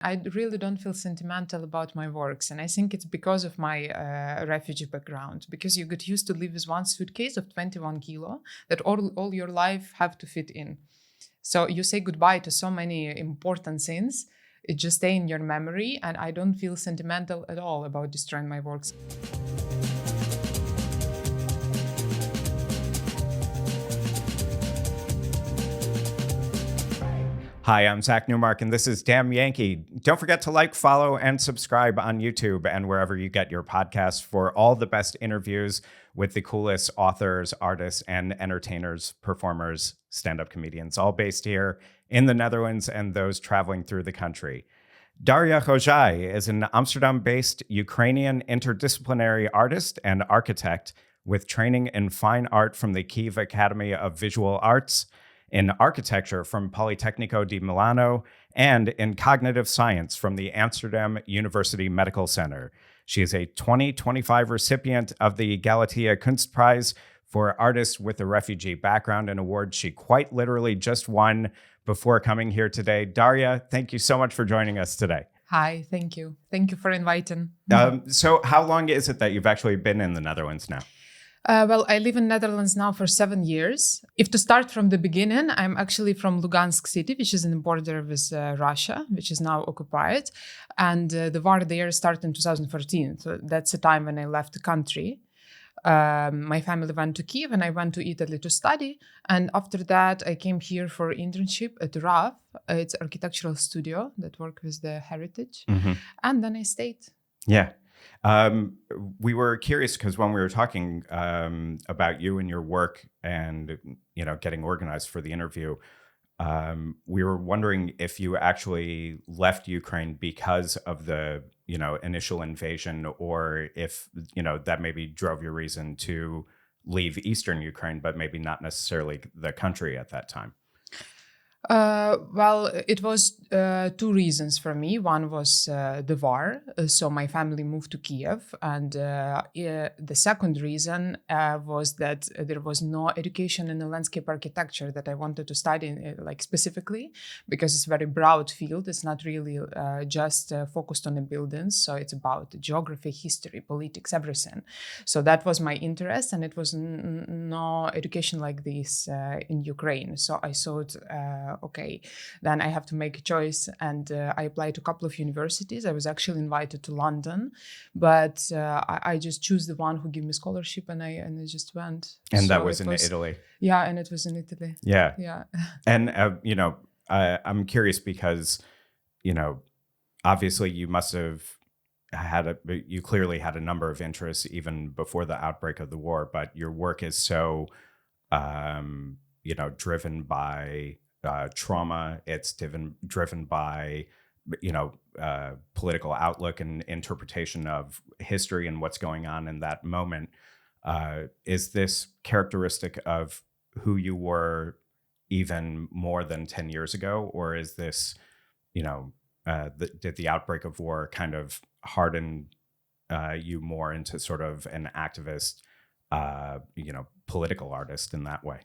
I really don't feel sentimental about my works. And I think it's because of my refugee background, because you get used to live with one suitcase of 21 kilo that all your life have to fit in. So you say goodbye to so many important things. It just stay in your memory. And I don't feel sentimental at all about destroying my works. Hi, I'm Zack Newmark, and this is Damn Yankee. Don't forget to like, follow, and subscribe on YouTube and wherever you get your podcasts for all the best interviews with the coolest authors, artists, and entertainers, performers, stand-up comedians, all based here in the Netherlands and those traveling through the country. Daria Khozhai is an Amsterdam-based Ukrainian interdisciplinary artist and architect with training in fine art from the Kyiv Academy of Visual Arts, in architecture from Politecnico di Milano, and in cognitive science from the Amsterdam University Medical Center. She is a 2025 recipient of the Galatea Kunstprijs for artists with a refugee background, an award she quite literally just won before coming here today. Daria, thank you so much for joining us today. Hi, thank you. Thank you for inviting. So how long is it that you've actually been in the Netherlands now? Well, I live in Netherlands now for 7 years. If to start from the beginning, I'm actually from Lugansk city, which is in the border with Russia, which is now occupied. And the war there started in 2014. So that's the time when I left the country. My family went to Kyiv and I went to Italy to study. And after that, I came here for internship at RAF. It's an architectural studio that works with the heritage. Mm-hmm. And then I stayed. Yeah. We were curious because when we were talking about you and your work and, you know, getting organized for the interview, we were wondering if you actually left Ukraine because of the, you know, initial invasion, or if, you know, that maybe drove your reason to leave Eastern Ukraine, but maybe not necessarily the country at that time. Well, it was two reasons for me. One was the war, so my family moved to Kiev, and the second reason was that there was no education in the landscape architecture that I wanted to study, like specifically, because it's a very broad field. It's not really just focused on the buildings, so it's about geography, history, politics, everything. So that was my interest, and it was no education like this in Ukraine. So I thought, okay, then I have to make a choice. And I applied to a couple of universities. I was actually invited to London, but I just choose the one who gave me scholarship, and I just went. And so that was in Italy? Yeah, and it was in Italy. Yeah. Yeah. And, you know, I'm curious because, you know, obviously you must have you clearly had a number of interests even before the outbreak of the war, but your work is so, you know, driven by trauma. It's driven by, you know, political outlook and interpretation of history and what's going on in that moment. Is this characteristic of who you were even more than 10 years ago? Or is this, you know, did the outbreak of war kind of harden you more into sort of an activist, you know, political artist in that way?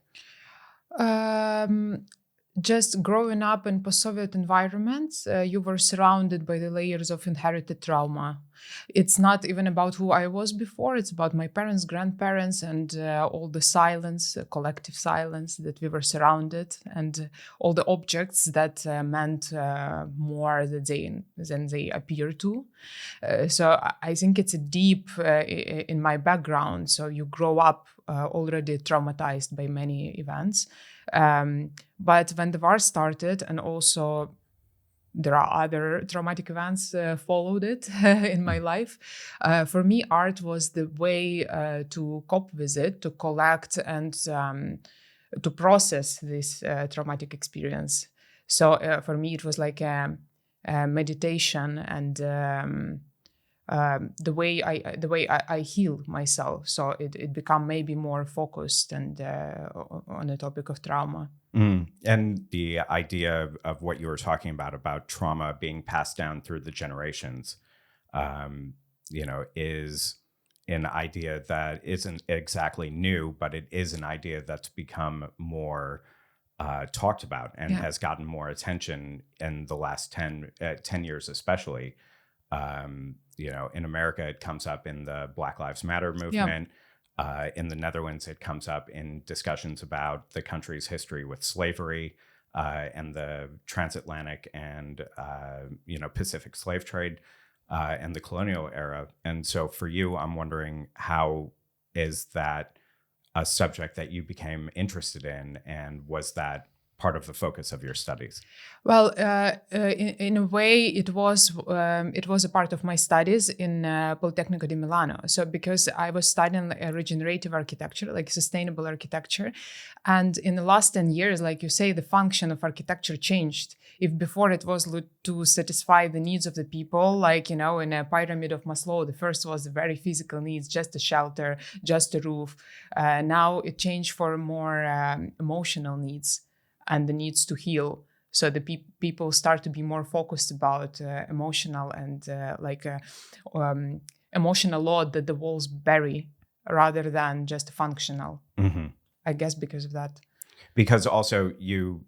Just growing up in post-Soviet environments, you were surrounded by the layers of inherited trauma. It's not even about who I was before. It's about my parents, grandparents, and all the silence, collective silence that we were surrounded, and all the objects that meant more than they appear to. So I think it's a deep in my background. So you grow up already traumatized by many events. But when the war started, and also there are other traumatic events followed it in my life, for me, art was the way to cope with it, to collect and to process this traumatic experience. So for me, it was like a meditation and the way I heal myself. So it become maybe more focused and on the topic of trauma. And the idea of what you were talking about trauma being passed down through the generations, you know, is an idea that isn't exactly new, but it is an idea that's become more talked about and Yeah. has gotten more attention in the last 10 years, especially. In America, it comes up in the Black Lives Matter Yeah. movement. In the Netherlands, it comes up in discussions about the country's history with slavery and the transatlantic and Pacific slave trade and the colonial era. And so, for you, I'm wondering, how is that a subject that you became interested in, and was that part of the focus of your studies? Well, in a way, it was a part of my studies in Politecnico di Milano. So because I was studying regenerative architecture, like sustainable architecture, and in the last 10 years, like you say, the function of architecture changed. If before it was to satisfy the needs of the people, like, in a pyramid of Maslow, the first was the very physical needs, just a shelter, just a roof. Now it changed for more emotional needs and the needs to heal. So the people start to be more focused about emotional and emotional load that the walls bury, rather than just functional. Mm-hmm. I guess because of that. Because also you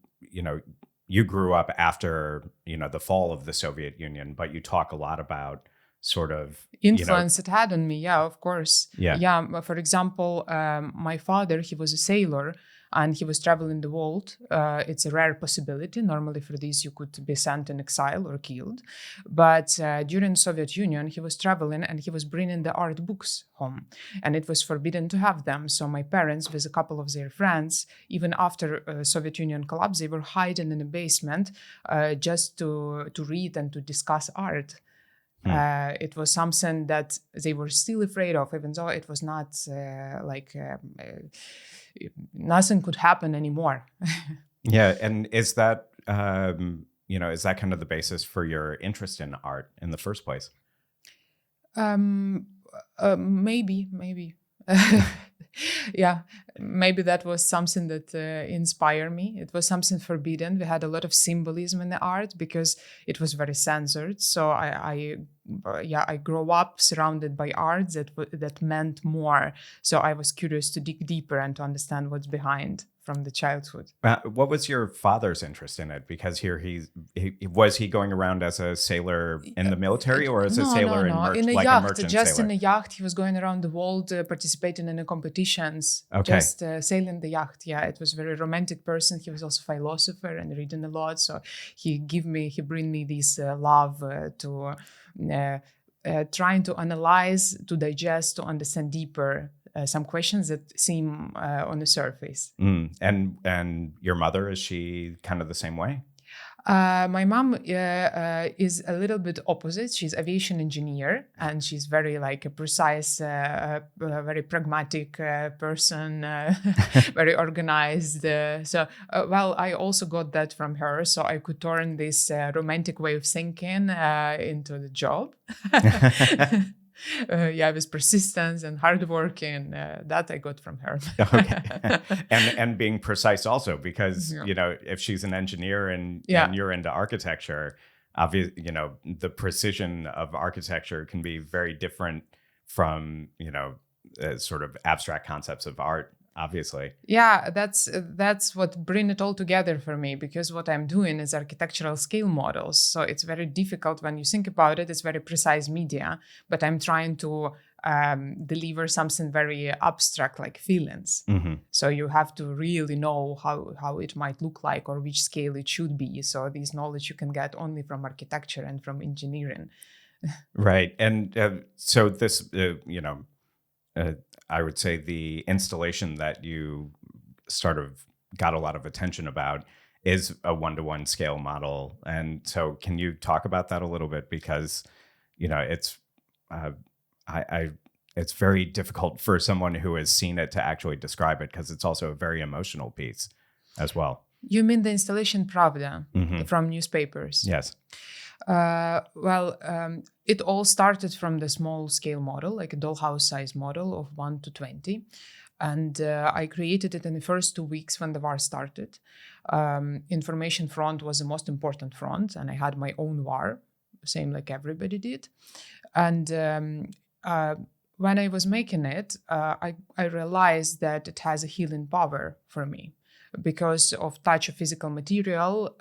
grew up after the fall of the Soviet Union, but you talk a lot about sort of influence it had on me. Yeah, of course. Yeah. For example, my father, he was a sailor, and he was traveling the world. It's a rare possibility. Normally for this, you could be sent in exile or killed. But during Soviet Union, he was traveling and he was bringing the art books home. And it was forbidden to have them. So my parents, with a couple of their friends, even after Soviet Union collapsed, they were hiding in a basement just to read and to discuss art. It was something that they were still afraid of, even though it was not nothing could happen anymore. Yeah, and is that is that kind of the basis for your interest in art in the first place? Maybe. Yeah, maybe that was something that inspired me. It was something forbidden. We had a lot of symbolism in the art because it was very censored. So I grew up surrounded by art that meant more. So I was curious to dig deeper and to understand what's behind from the childhood. What was your father's interest in it? Because here was he going around as a sailor in the military, or as a sailor no. In a like yacht, a merchant just sailor? in a yacht. He was going around the world participating in the competitions. Okay. Just sailing the yacht. Yeah, it was a very romantic person. He was also a philosopher and reading a lot. So he bring me this love to trying to analyze, to digest, to understand deeper some questions that seem on the surface. And your mother, is she kind of the same way? My mom is a little bit opposite. She's aviation engineer, and she's very like a precise, very pragmatic person, very organized. I also got that from her, so I could turn this romantic way of thinking into the job. With persistence and hard work, and that I got from her. Okay, and being precise also, because if she's an engineer and you're into architecture, obviously the precision of architecture can be very different from sort of abstract concepts of art. Obviously. Yeah, that's what bring it all together for me, because what I'm doing is architectural scale models. So it's very difficult when you think about it. It's very precise media, but I'm trying to deliver something very abstract, like feelings. Mm-hmm. So you have to really know how it might look like or which scale it should be. So this knowledge you can get only from architecture and from engineering. Right. And so this, I would say the installation that you sort of got a lot of attention about is a 1-to-1 scale model. And so can you talk about that a little bit? Because, it's it's very difficult for someone who has seen it to actually describe it, because it's also a very emotional piece as well. You mean the installation Pravda Mm-hmm. from newspapers? Yes. It all started from the small scale model, like a dollhouse size model of 1 to 20. And I created it in the first 2 weeks when the war started. Information front was the most important front, and I had my own war, same like everybody did. And when I was making it, I realized that it has a healing power for me. because of touch of physical material,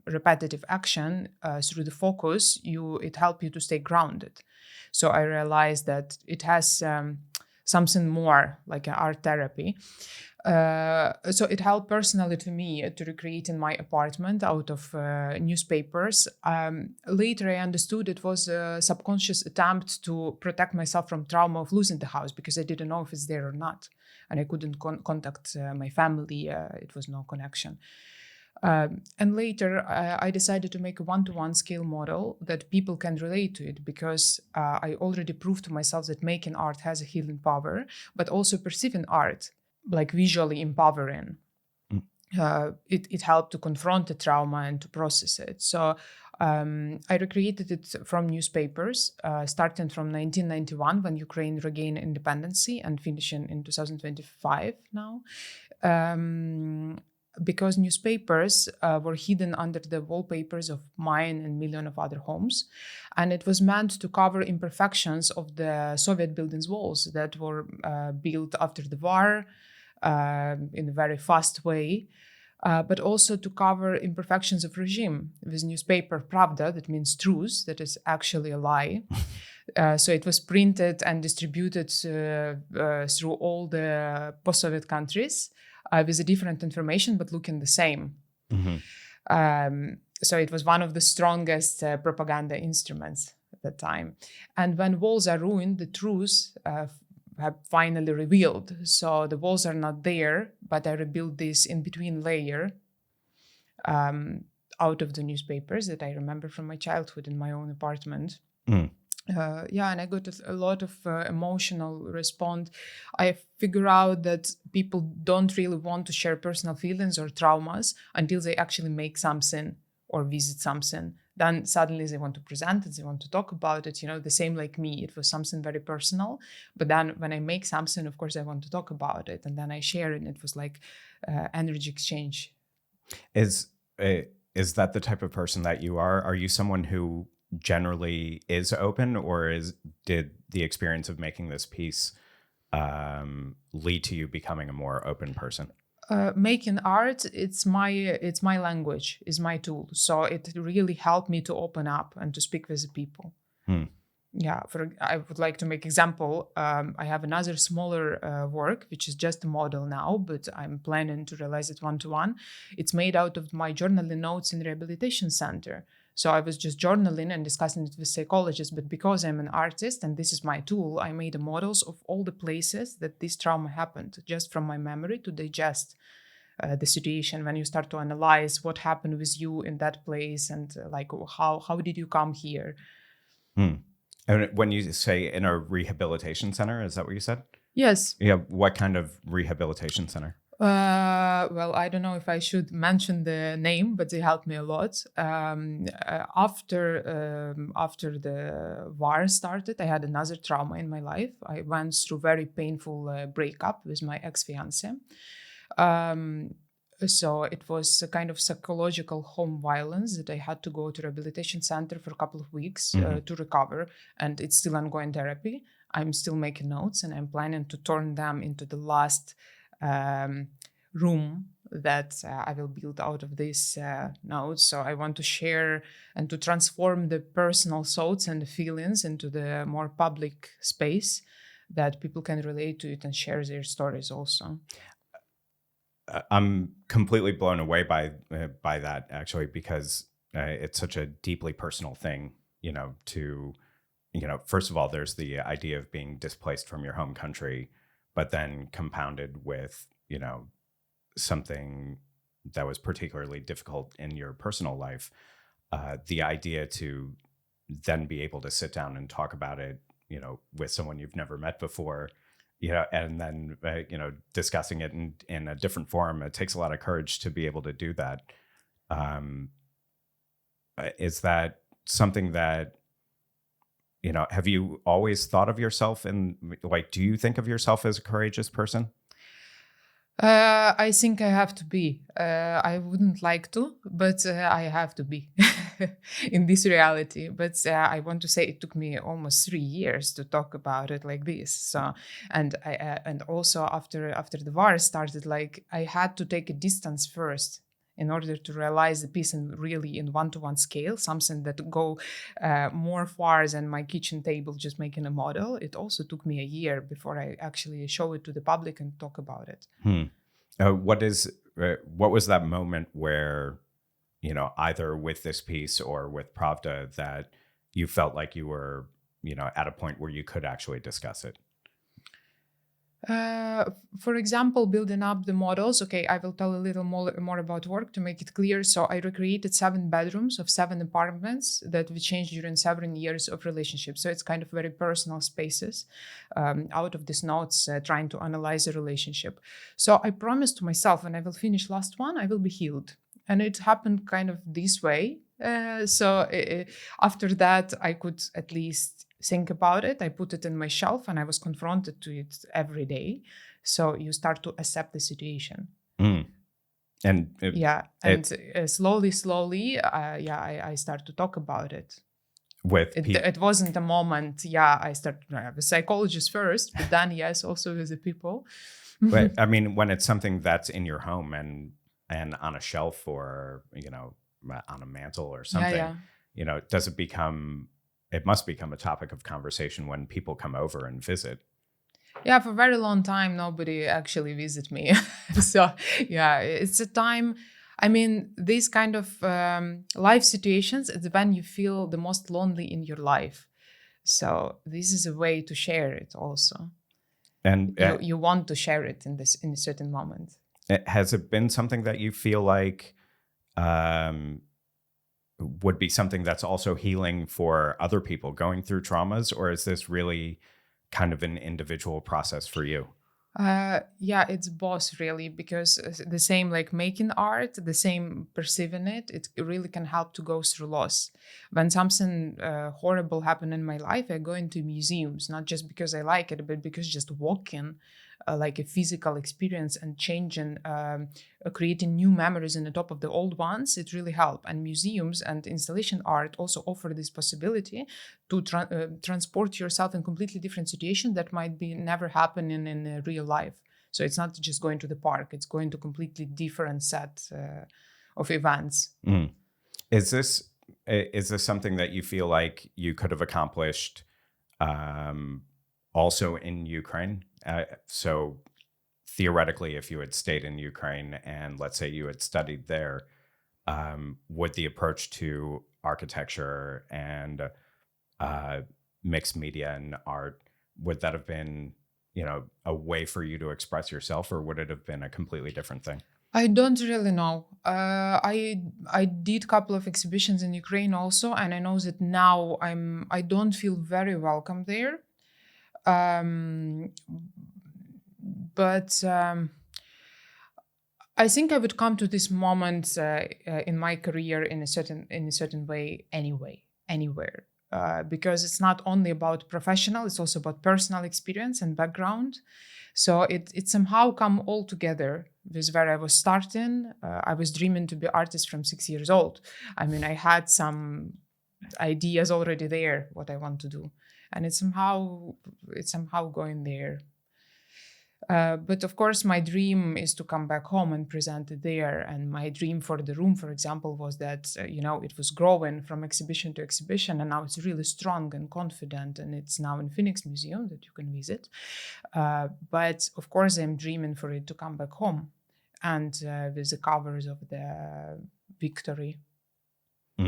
repetitive action through the focus, it helps you to stay grounded. So I realized that it has something more like an art therapy. So it helped personally to me to recreate in my apartment out of newspapers. Later I understood it was a subconscious attempt to protect myself from trauma of losing the house, because I didn't know if it's there or not. And I couldn't contact my family. It was no connection. And later, I decided to make a one-to-one scale model that people can relate to it, because I already proved to myself that making art has a healing power, but also perceiving art like visually empowering. It helped to confront the trauma and to process it. So I recreated it from newspapers, starting from 1991 when Ukraine regained independence and finishing in 2025 now. Because newspapers were hidden under the wallpapers of mine and millions of other homes. And it was meant to cover imperfections of the Soviet buildings walls that were built after the war in a very fast way, but also to cover imperfections of regime with newspaper Pravda, that means truth, that is actually a lie. So it was printed and distributed through all the post-Soviet countries with a different information, but looking the same. Mm-hmm. So it was one of the strongest propaganda instruments at the time. And when walls are ruined, the truth have finally revealed. So the walls are not there, but I rebuilt this in-between layer out of the newspapers that I remember from my childhood in my own apartment. And I got a lot of emotional response. I figure out that people don't really want to share personal feelings or traumas until they actually make something or visit something. Then suddenly they want to present it, they want to talk about it, the same like me. It was something very personal. But then when I make something, of course, I want to talk about it. And then I share it, and it was like energy exchange. Is that the type of person that you are? Are you someone who generally is open, or did the experience of making this piece lead to you becoming a more open person? Making art, it's my language, is my tool. So it really helped me to open up and to speak with the people. Yeah, I would like to make example. I have another smaller work, which is just a model now, but I'm planning to realize it one-to-one. It's made out of my journaling notes in the rehabilitation center. So I was just journaling and discussing it with psychologists, but because I'm an artist and this is my tool, I made models of all the places that this trauma happened, just from my memory to digest the situation. When you start to analyze what happened with you in that place and like how did you come here? And when you say in a rehabilitation center, is that what you said? Yes. Yeah. What kind of rehabilitation center? Well, I don't know if I should mention the name, but they helped me a lot. After the war started, I had another trauma in my life. I went through very painful breakup with my ex-fiance. So it was a kind of psychological home violence that I had to go to rehabilitation center for a couple of weeks to recover. And it's still ongoing therapy. I'm still making notes, and I'm planning to turn them into the last room that I will build out of this notes. So I want to share and to transform the personal thoughts and the feelings into the more public space that people can relate to it and share their stories also. I'm completely blown away by that, actually, because it's such a deeply personal thing, first of all, there's the idea of being displaced from your home country, but then compounded with, something that was particularly difficult in your personal life. The idea to then be able to sit down and talk about it, with someone you've never met before, and then, discussing it in a different form. It takes a lot of courage to be able to do that. Is that something that, have you always thought of yourself do you think of yourself as a courageous person? I think I have to be. I wouldn't like to, but I have to be. in this reality. But I want to say it took me almost 3 years to talk about it like this. So, and also after the war started, like I had to take a distance first in order to realize the piece in really in one-to-one scale, something that go more far than my kitchen table just making a model. It also took me a year before I actually show it to the public and talk about it. What was that moment where, you know, either with this piece or with Pravda, that you felt like you were, you know, at a point where you could actually discuss it? For example, building up the models. Okay, I will tell a little more about work to make it clear. So I recreated 7 bedrooms of 7 apartments that we changed during 7 years of relationship. So it's kind of very personal spaces out of these notes, trying to analyze the relationship. So I promised to myself when I will finish last one, I will be healed. And it happened kind of this way. After that, I could at least think about it. I put it in my shelf and I was confronted to it every day. So you start to accept the situation. And slowly, I start to talk about it. It wasn't a moment. I started with a psychologist first, but then yes, also with the people. But I mean, when it's something that's in your home and on a shelf or, you know, on a mantle or something, you know, it must become a topic of conversation when people come over and visit. Yeah, for a very long time, nobody actually visit me. So yeah, it's a time. I mean, these kind of life situations, it's when you feel the most lonely in your life. So this is a way to share it also. And you want to share it in a certain moment. Has it been something that you feel like would be something that's also healing for other people going through traumas, or is this really kind of an individual process for you? It's both really, because the same like making art, the same perceiving it really can help to go through loss. When something horrible happened in my life, I go into museums, not just because I like it, but because just walking like a physical experience and changing, creating new memories on the top of the old ones, it really helps. And museums and installation art also offer this possibility to transport yourself in completely different situation that might be never happening in real life. So it's not just going to the park, it's going to completely different set of events. Is this something that you feel like you could have accomplished also in Ukraine? So theoretically, if you had stayed in Ukraine and let's say you had studied there, would the approach to architecture and mixed media and art, would that have been, you know, a way for you to express yourself, or would it have been a completely different thing? I don't really know. I did a couple of exhibitions in Ukraine also, and I know that now I don't feel very welcome there. But I think I would come to this moment in my career in a certain way anywhere. Because it's not only about professional, it's also about personal experience and background. So it somehow come all together with where I was starting. I was dreaming to be artist from 6 years old. I mean, I had some ideas already there, what I want to do. And it's somehow going there. But of course, my dream is to come back home and present it there. And my dream for the room, for example, was that, it was growing from exhibition to exhibition. And now it's really strong and confident. And it's now in Phoenix Museum that you can visit. But of course, I'm dreaming for it to come back home. And with the covers of the Victory,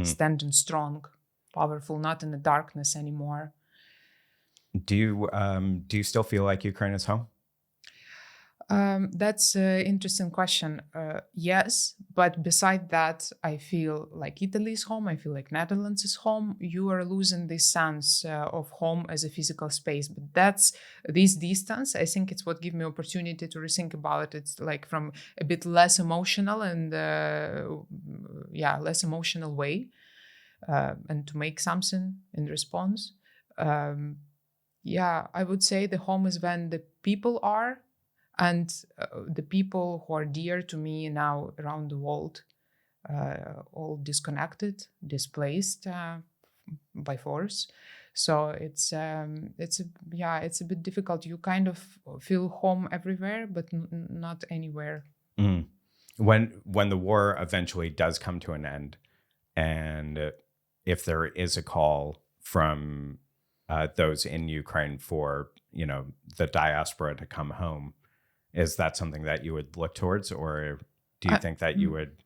standing strong, powerful, not in the darkness anymore. Do you still feel like Ukraine is home? That's an interesting question. Yes, but beside that, I feel like Italy is home. I feel like Netherlands is home. You are losing this sense of home as a physical space. But that's this distance. I think it's what gives me opportunity to rethink about it. It's like from a bit less emotional and less emotional way, and to make something in response. I would say the home is when the people are. And the people who are dear to me now around the world, all disconnected, displaced by force. So it's it's a bit difficult. You kind of feel home everywhere, but not anywhere. Mm. When the war eventually does come to an end, and if there is a call from those in Ukraine for the diaspora to come home, is that something that you would look towards, or do you think that you would?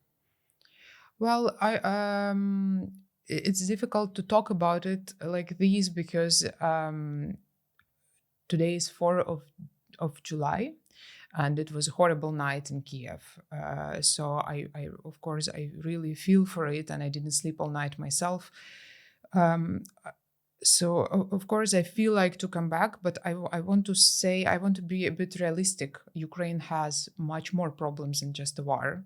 Well, it's difficult to talk about it like this because today is 4th of July, and it was a horrible night in Kiev. So I of course, I really feel for it, and I didn't sleep all night myself. So of course I feel like to come back, but I want to say, I want to be a bit realistic. Ukraine has much more problems than just the war.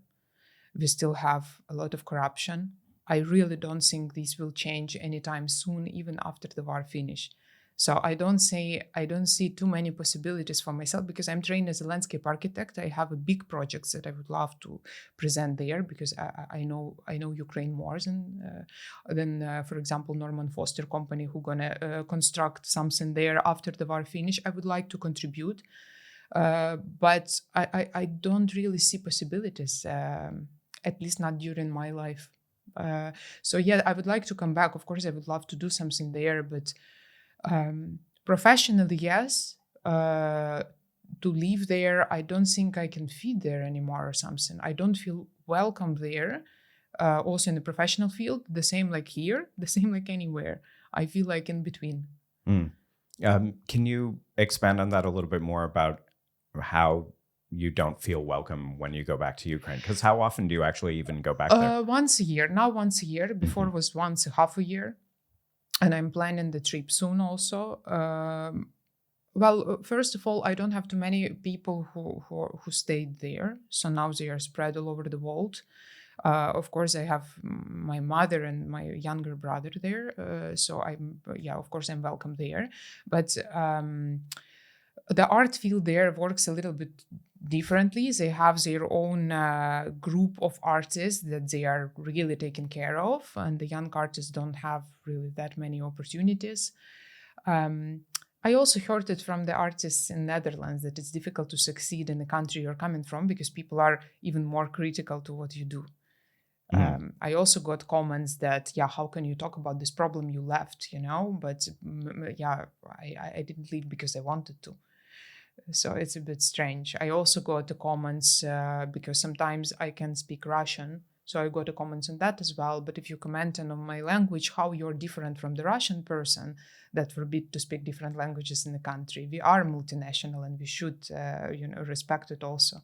We still have a lot of corruption. I really don't think this will change anytime soon, even after the war finish. So I don't see too many possibilities for myself because I'm trained as a landscape architect. I have a big projects that I would love to present there because I know Ukraine more than for example Norman Foster company who gonna construct something there after the war finish. I would like to contribute, but I don't really see possibilities. At least not during my life. So yeah, I would like to come back. Of course, I would love to do something there, but professionally, yes. To live there, I don't think I can feed there anymore or something. I don't feel welcome there. Also in the professional field, the same like here, the same like anywhere. I feel like in between. Mm. Can you expand on that a little bit more about how you don't feel welcome when you go back to Ukraine? Because how often do you actually even go back there? Once a year. Now once a year. Before it was once a half a year. And I'm planning the trip soon also. Well, first of all, I don't have too many people who stayed there. So now they are spread all over the world. Of course, I have my mother and my younger brother there. So of course, I'm welcome there. But the art field there works a little bit differently. They have their own group of artists that they are really taken care of, and the young artists don't have really that many opportunities. I also heard it from the artists in Netherlands that it's difficult to succeed in the country you're coming from because people are even more critical to what you do. I also got comments that, how can you talk about this problem? You left, but I didn't leave because I wanted to. So it's a bit strange. I also got the comments because sometimes I can speak Russian. So I got the comments on that as well. But if you comment on my language, how you're different from the Russian person that forbid to speak different languages in the country. We are multinational and we should, respect it also.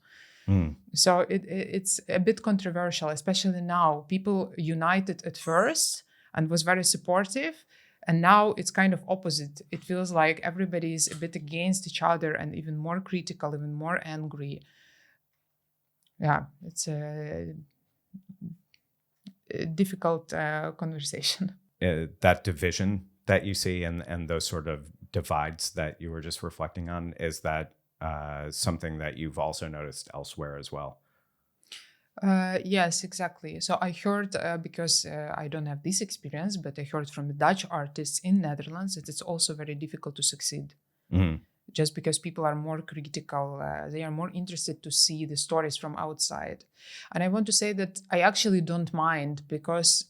So it's a bit controversial, especially now. People united at first and was very supportive. And now it's kind of opposite. It feels like everybody is a bit against each other and even more critical, even more angry. Yeah, it's a difficult conversation. That division that you see and those sort of divides that you were just reflecting on, is that something that you've also noticed elsewhere as well? Yes, exactly. So I heard, because I don't have this experience, but I heard from the Dutch artists in Netherlands that it's also very difficult to succeed. Just because people are more critical, they are more interested to see the stories from outside. And I want to say that I actually don't mind because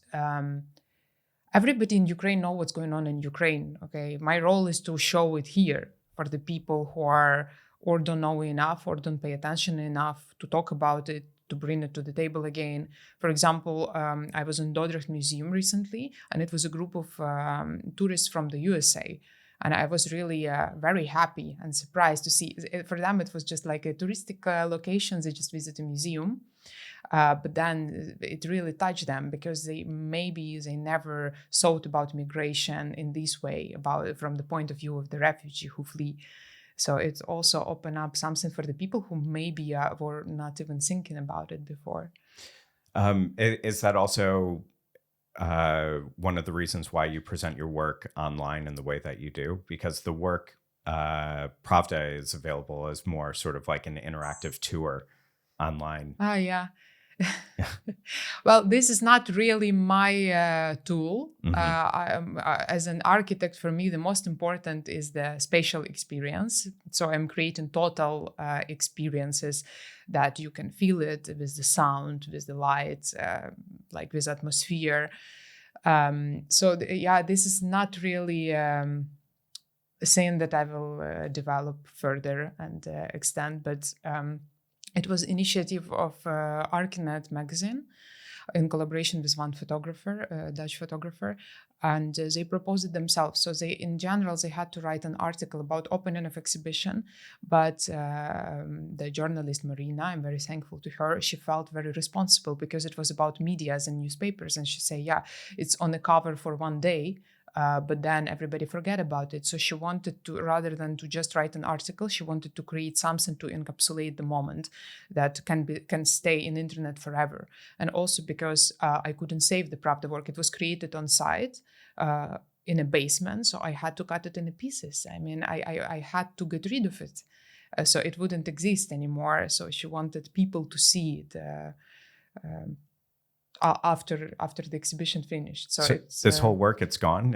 everybody in Ukraine know what's going on in Ukraine, okay? My role is to show it here for the people who are or don't know enough or don't pay attention enough to talk about it, to bring it to the table again. For example, I was in Dordrecht Museum recently, and it was a group of tourists from the USA. And I was really very happy and surprised to see. For them, it was just like a touristic location. They just visit a museum. But then it really touched them because they never thought about migration in this way, from the point of view of the refugee who flee. So it's also opened up something for the people who maybe were not even thinking about it before. Is that also one of the reasons why you present your work online in the way that you do? Because the work, Pravda, is available as more sort of like an interactive tour online. Yeah. Well, this is not really my tool. Mm-hmm. As an architect, for me, the most important is the spatial experience. So I'm creating total experiences that you can feel it with the sound, with the light, like with atmosphere. This is not really a thing that I will develop further and extend, but it was initiative of Archinet magazine in collaboration with one photographer, a Dutch photographer, and they proposed it themselves. So in general, they had to write an article about opening of exhibition, but the journalist Marina, I'm very thankful to her, she felt very responsible because it was about medias and newspapers, and she said, yeah, it's on the cover for one day, but then everybody forget about it. So she wanted to, rather than to just write an article, she wanted to create something to encapsulate the moment that can stay in internet forever. And also because I couldn't save the Pravda work, it was created on site in a basement, so I had to cut it into pieces. I mean, I had to get rid of it, so it wouldn't exist anymore. So she wanted people to see it. After the exhibition finished. So it's, this whole work, it's gone.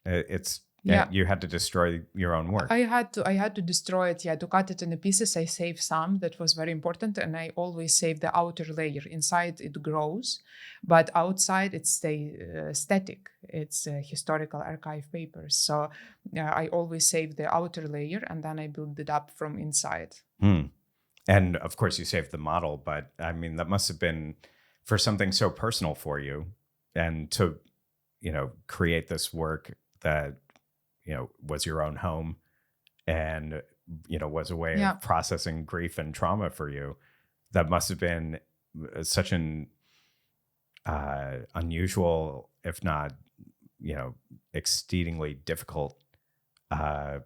It's yeah. You had to destroy your own work. I had to destroy it. Yeah, to cut it into pieces. I saved some. That was very important, and I always save the outer layer. Inside it grows, but outside it stays static. It's historical archive papers. So I always save the outer layer, and then I build it up from inside. And of course, you saved the model, but I mean that must have been, for something so personal for you, and to, create this work that, was your own home and, was a way of processing grief and trauma for you. That must have been such an unusual, if not, exceedingly difficult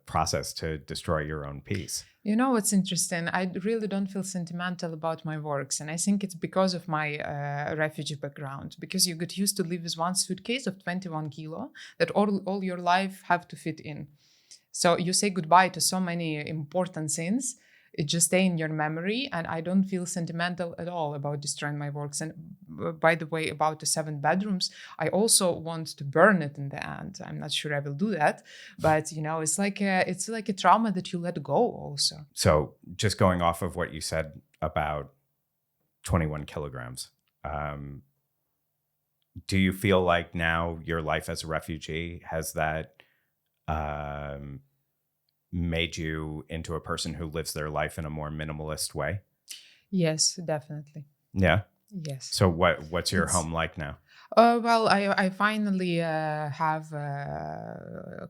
process to destroy your own piece. You know what's interesting? I really don't feel sentimental about my works. And I think it's because of my refugee background, because you get used to live with one suitcase of 21 kilo that all your life have to fit in. So you say goodbye to so many important things. It just stay in your memory, and I don't feel sentimental at all about destroying my works. And by the way, about the 7 bedrooms, I also want to burn it in the end. I'm not sure I will do that, but it's like a trauma that you let go also. So just going off of what you said about 21 kilograms, do you feel like now your life as a refugee has that made you into a person who lives their life in a more minimalist way? Yes, definitely. Yeah. Yes. So what's your home like now? Well, I finally have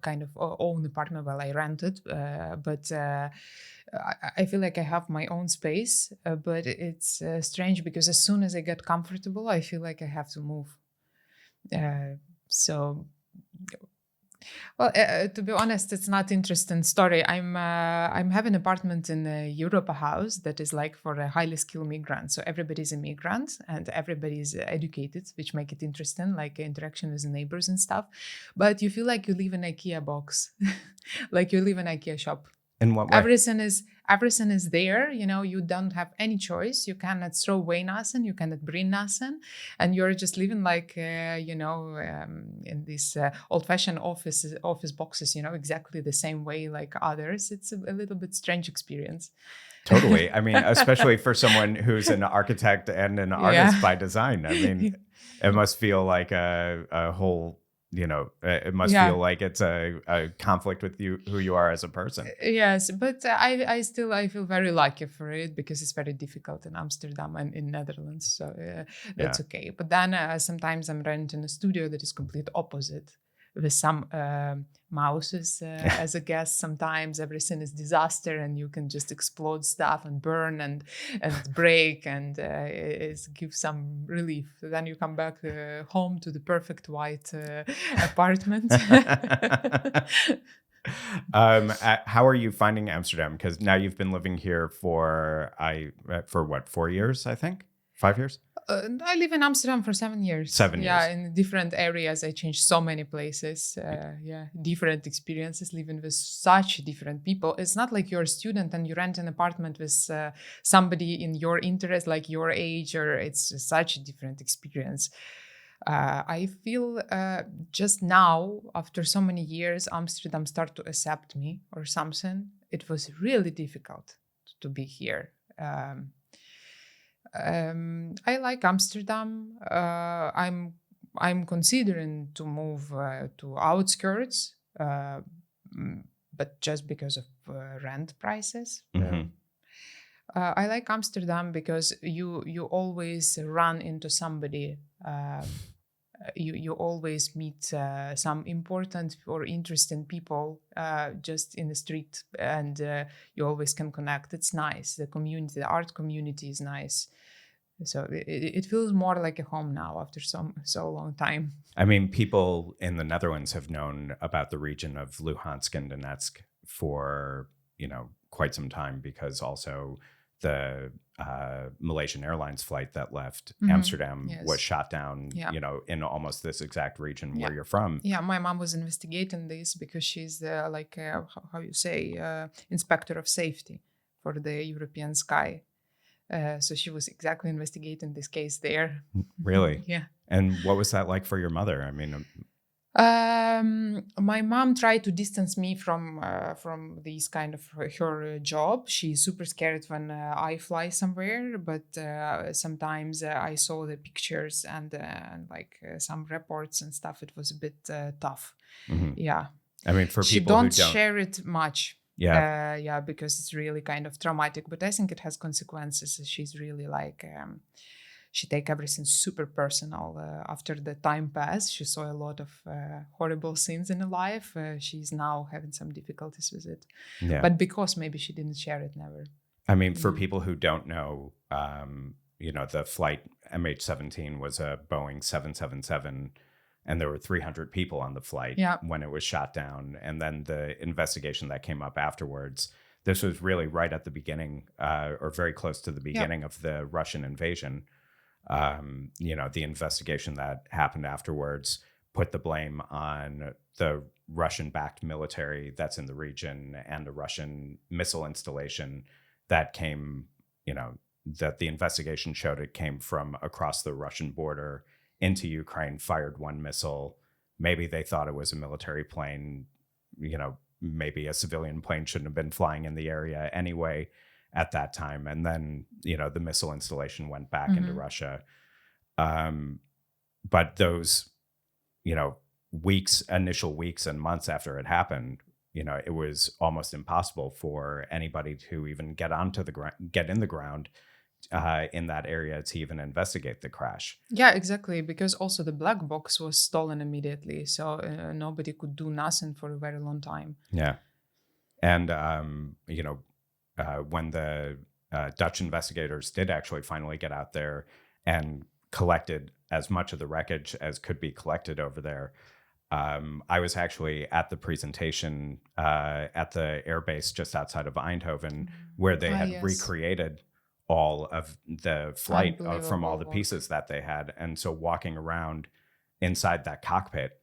kind of own apartment. Well, I rented, but I feel like I have my own space. But it's strange because as soon as I get comfortable, I feel like I have to move. Well, to be honest, it's not interesting story. I'm having an apartment in Europe, a house that is like for a highly skilled migrant. So everybody's a migrant and everybody's educated, which make it interesting, like interaction with neighbors and stuff. But you feel like you live in an IKEA box, like you live in an IKEA shop. In what way? Everything is there. You don't have any choice. You cannot throw away nothing. You cannot bring nothing, and you're just living like in these old-fashioned office boxes. Exactly the same way like others. It's a little bit strange experience. Totally. I mean, especially for someone who's an architect and an artist by design. I mean, it must feel like a whole. It must feel like it's a conflict with you, who you are as a person. Yes, but I feel very lucky for it because it's very difficult in Amsterdam and in Netherlands. So that's okay. But then sometimes I'm renting a studio that is complete opposite, with some mouses as a guest. Sometimes everything is disaster and you can just explode stuff and burn and break, and it gives some relief. Then you come back home to the perfect white apartment. How are you finding Amsterdam? Because now you've been living here for 4 years, I think. 5 years? I live in Amsterdam for 7 years. 7 Yeah, years. in different areas. I changed so many places. Different experiences, living with such different people. It's not like you're a student and you rent an apartment with somebody in your interest, like your age, or it's such a different experience. I feel just now, after so many years, Amsterdam start to accept me or something. It was really difficult to be here. I like Amsterdam. I'm considering to move to outskirts, but just because of rent prices. I like Amsterdam because you always run into somebody. You always meet some important or interesting people just in the street, and you always can connect. It's nice. The community, the art community is nice. So it feels more like a home now after so long time. I mean, people in the Netherlands have known about the region of Luhansk and Donetsk for, quite some time, because also the Malaysian Airlines flight that left Amsterdam was shot down, in almost this exact region where you're from. Yeah, my mom was investigating this because she's the, inspector of safety for the European sky. So she was exactly investigating this case there. Really? Yeah. And what was that like for your mother? I mean, my mom tried to distance me from this kind of her job. She's super scared when I fly somewhere, but sometimes I saw the pictures and some reports and stuff. It was a bit tough. Yeah. I mean, for she people don't who don't share it much. Yeah. Because it's really kind of traumatic, but I think it has consequences. She's really she take everything super personal. After the time passed, she saw a lot of horrible scenes in her life. She's now having some difficulties with it. Yeah. But because maybe she didn't share it never. I mean, for people who don't know, the flight MH17 was a Boeing 777, and there were 300 people on the flight when it was shot down. And then the investigation that came up afterwards, this was really right at the beginning, or very close to the beginning of the Russian invasion. The investigation that happened afterwards put the blame on the Russian-backed military that's in the region and a Russian missile installation that came, that the investigation showed it came from across the Russian border into Ukraine, fired one missile. Maybe they thought it was a military plane, maybe a civilian plane shouldn't have been flying in the area anyway at that time. And then, the missile installation went back into Russia. But those, initial weeks and months after it happened, it was almost impossible for anybody to even get in the ground in that area to even investigate the crash. Yeah, exactly. Because also the black box was stolen immediately. So nobody could do nothing for a very long time. Yeah. And, when the Dutch investigators did actually finally get out there and collected as much of the wreckage as could be collected over there, I was actually at the presentation at the airbase just outside of Eindhoven, where they had recreated all of the flight from all the pieces that they had. And so walking around inside that cockpit,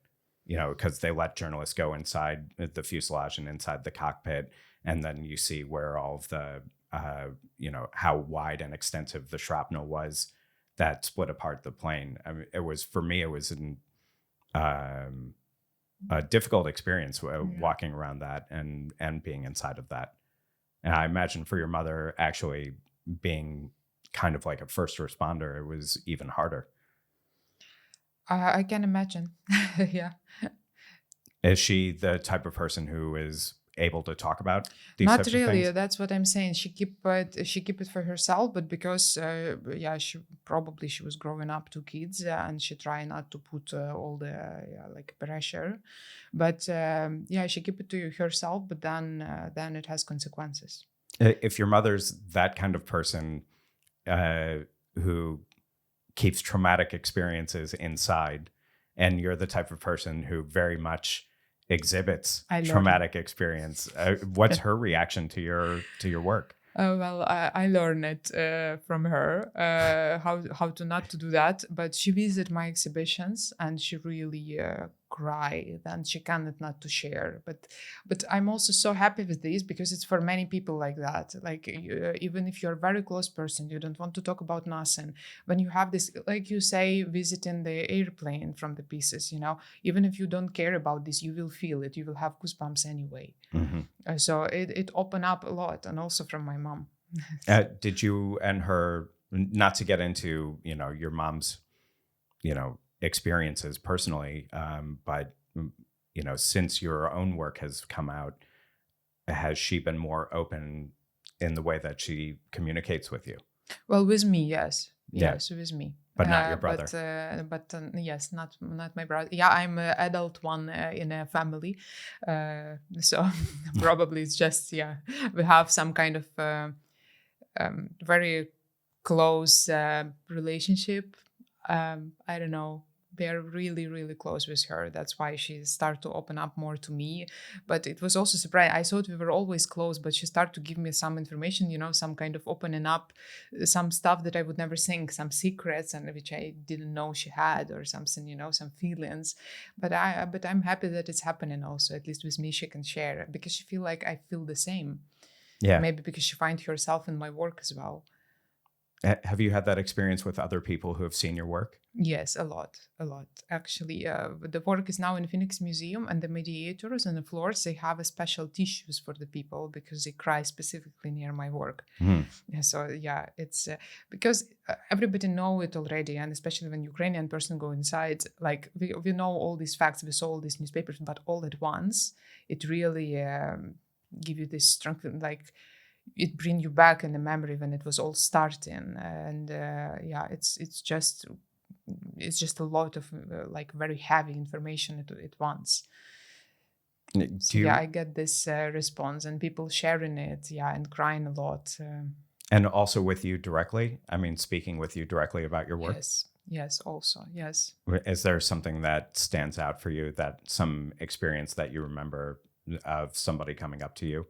because they let journalists go inside the fuselage and inside the cockpit, and then you see where all of the, how wide and extensive the shrapnel was that split apart the plane. I mean, it was a difficult experience walking around that and being inside of that. And I imagine for your mother actually being kind of like a first responder, it was even harder. I can imagine. Yeah. Is she the type of person who is able to talk about these Not types really. of things? That's what I'm saying. She keep it for herself, but because she was growing up 2 kids and she try not to put all the pressure, but she keep it to herself. But then it has consequences. If your mother's that kind of person who keeps traumatic experiences inside, and you're the type of person who very much exhibits traumatic experience, what's her reaction to your work? Well, I learned it from her how to not to do that. But she visited my exhibitions and she really cried and she cannot not to share. But I'm also so happy with this because it's for many people like that. Like even if you're a very close person, you don't want to talk about nothing. When you have this, like you say, visiting the airplane from the pieces, even if you don't care about this, you will feel it. You will have goosebumps anyway. Hmm. So it opened up a lot, and also from my mom. Did you and her, not to get into, your mom's, experiences personally, but, since your own work has come out, has she been more open in the way that she communicates with you? Well, with me, yes, Yeah, yes, with me. but not your brother. But yes, not my brother. Yeah, I'm an adult one in a family, so probably it's just we have some kind of very close relationship. I don't know. They're really, really close with her. That's why she started to open up more to me. But it was also surprising. I thought we were always close, but she started to give me some information, some kind of opening up, some stuff that I would never think, some secrets, and which I didn't know she had, or something, some feelings. But I'm happy that it's happening. Also, at least with me, she can share it because she feel like I feel the same. Yeah. Maybe because she finds herself in my work as well. Have you had that experience with other people who have seen your work? Yes, a lot. Actually, the work is now in Phoenix Museum, and the mediators on the floors, they have a special tissues for the people because they cry specifically near my work. Mm. So it's because everybody know it already, and especially when Ukrainian person go inside, like we know all these facts, we saw all these newspapers, but all at once, it really give you this strength, like it bring you back in the memory when it was all starting, and it's just a lot of like very heavy information at once. So I get this response and people sharing it, and crying a lot. And also with you directly? I mean, speaking with you directly about your work? Yes, also, yes. Is there something that stands out for you, that some experience that you remember of somebody coming up to you?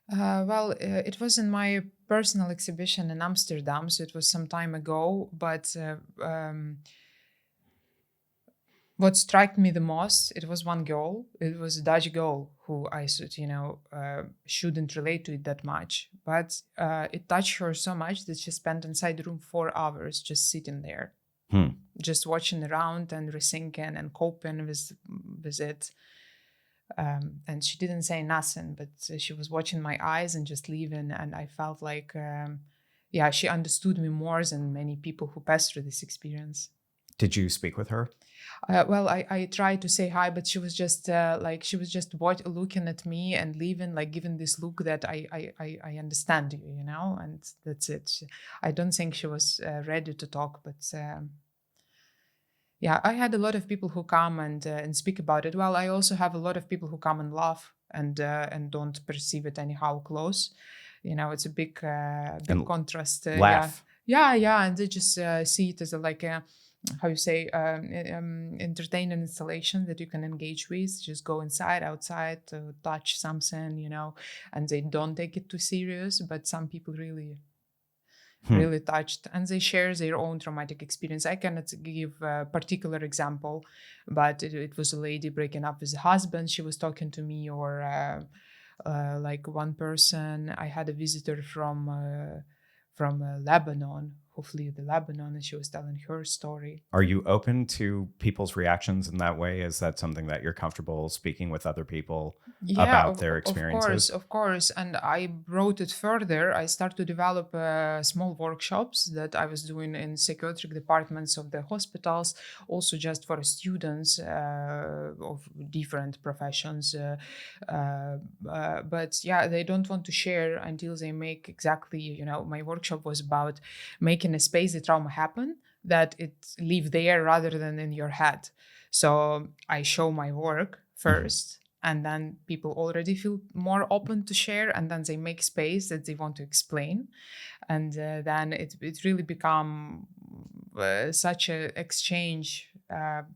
It was in my personal exhibition in Amsterdam, so it was some time ago. But what struck me the most, it was one girl. It was a Dutch girl who I thought, shouldn't relate to it that much. But it touched her so much that she spent inside the room 4 hours just sitting there, just watching around and rethinking and coping with it. And she didn't say nothing, but she was watching my eyes and just leaving. And I felt like, she understood me more than many people who passed through this experience. Did you speak with her? I tried to say hi, but she was just looking at me and leaving, like giving this look that I understand you, and that's it. I don't think she was ready to talk, but I had a lot of people who come and speak about it. Well, I also have a lot of people who come and laugh and don't perceive it anyhow close. It's a big contrast. Laugh. And they just see it as like a how you say entertaining installation that you can engage with. Just go inside, outside, to touch something, and they don't take it too serious. But some people really touched, and they share their own traumatic experience. I cannot give a particular example, but it was a lady breaking up with a husband. She was talking to me, or like one person. I had a visitor from Lebanon, who fled Lebanon, and she was telling her story. Are you open to people's reactions in that way? Is that something that you're comfortable speaking with other people about their experiences? Of course. And I brought it further. I started to develop small workshops that I was doing in psychiatric departments of the hospitals, also just for students of different professions. But they don't want to share until they make exactly, my workshop was about making a space the trauma happened, that it live there rather than in your head. So I show my work first, and then people already feel more open to share, and then they make space that they want to explain, and then it really become such a exchange.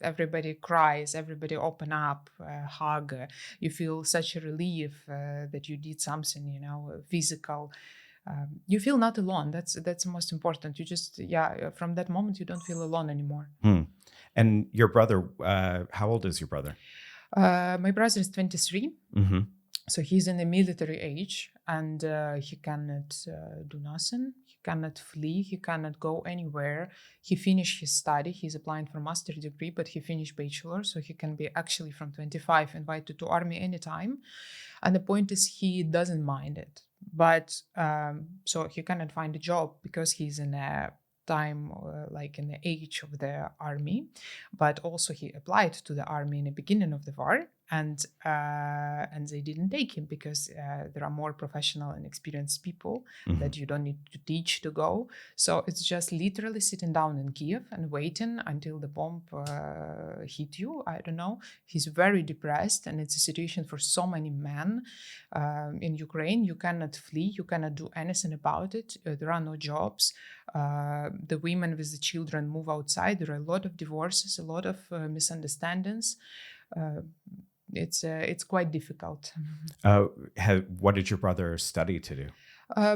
Everybody cries, everybody open up, hug. You feel such a relief that you did something, physical. you feel not alone. That's most important. You just, from that moment, you don't feel alone anymore. And your brother, how old is your brother? My brother is 23. Mm-hmm. So he's in the military age, and he cannot do nothing. He cannot flee. He cannot go anywhere. He finished his study. He's applying for master degree, but he finished bachelor, so he can be actually from 25 invited to army anytime. And the point is, he doesn't mind it. But so he cannot find a job because he's in a time like in the age of the army, but also he applied to the army in the beginning of the war, and they didn't take him because there are more professional and experienced people that you don't need to teach to go. So it's just literally sitting down in Kiev and waiting until the bomb hit you. I don't know. He's very depressed, and it's a situation for so many men in Ukraine. You cannot flee. You cannot do anything about it. There are no jobs. The women with the children move outside. There are a lot of divorces, a lot of misunderstandings. It's quite difficult. What did your brother study to do?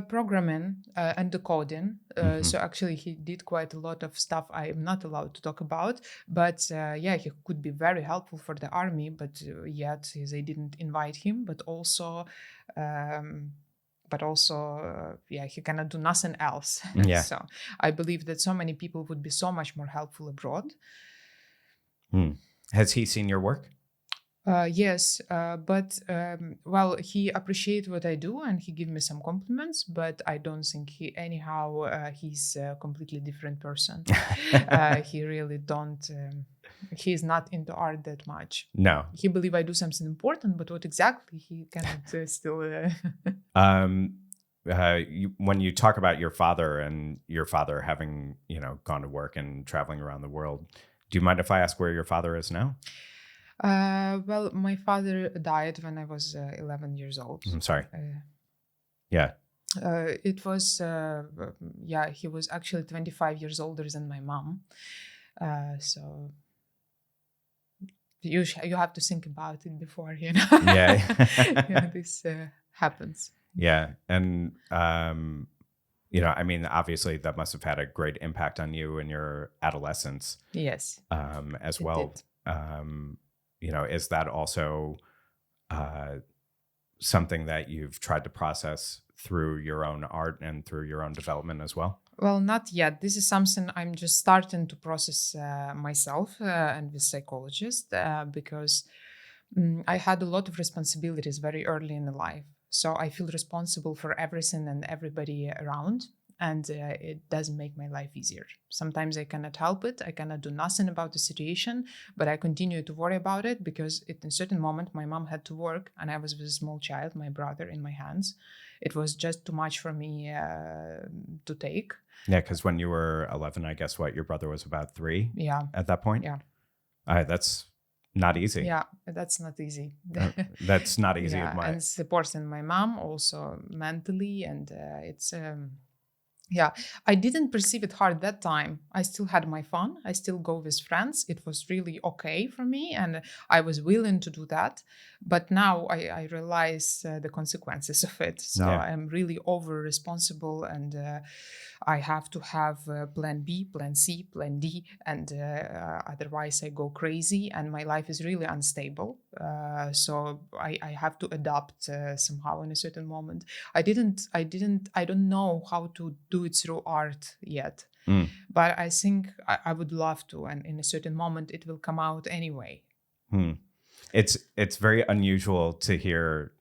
Programming and decoding. So actually he did quite a lot of stuff I am not allowed to talk about. But he could be very helpful for the army, but yet they didn't invite him. But also, he cannot do nothing else. Yeah. So I believe that so many people would be so much more helpful abroad. Has he seen your work? Yes, but he appreciates what I do and he gives me some compliments, but I don't think he's a completely different person. He really don't, he's not into art that much. No. He believes I do something important, but what exactly, he cannot still... When you talk about your father and your father having, gone to work and traveling around the world, do you mind if I ask where your father is now? My father died when I was 11 years old. I'm sorry. Yeah. It was, he was actually 25 years older than my mom. So you have to think about it before, Yeah. This happens. Yeah. And, obviously that must have had a great impact on you in your adolescence. Yes. As well. Is that also something that you've tried to process through your own art and through your own development as well? Well, not yet. This is something I'm just starting to process myself and with psychologists because I had a lot of responsibilities very early in the life. So I feel responsible for everything and everybody around. And it doesn't make my life easier. Sometimes I cannot help it. I cannot do nothing about the situation, but I continue to worry about it because in a certain moment, my mom had to work and I was with a small child, my brother, in my hands. It was just too much for me to take. Yeah, because when you were 11, I guess your brother was about 3 at that point? Yeah. That's not easy. Yeah, that's not easy. That's not easy. And supporting my mom also mentally, and it's... I didn't perceive it hard that time. I still had my fun. I still go with friends. It was really okay for me and I was willing to do that. But now I realize the consequences of it. So I'm really over responsible and I have to have plan B, plan C, plan D, and otherwise I go crazy and my life is really unstable. So I have to adapt somehow in a certain moment. I don't know how to do it through art yet, but I think I would love to, and in a certain moment it will come out anyway. It's very unusual to hear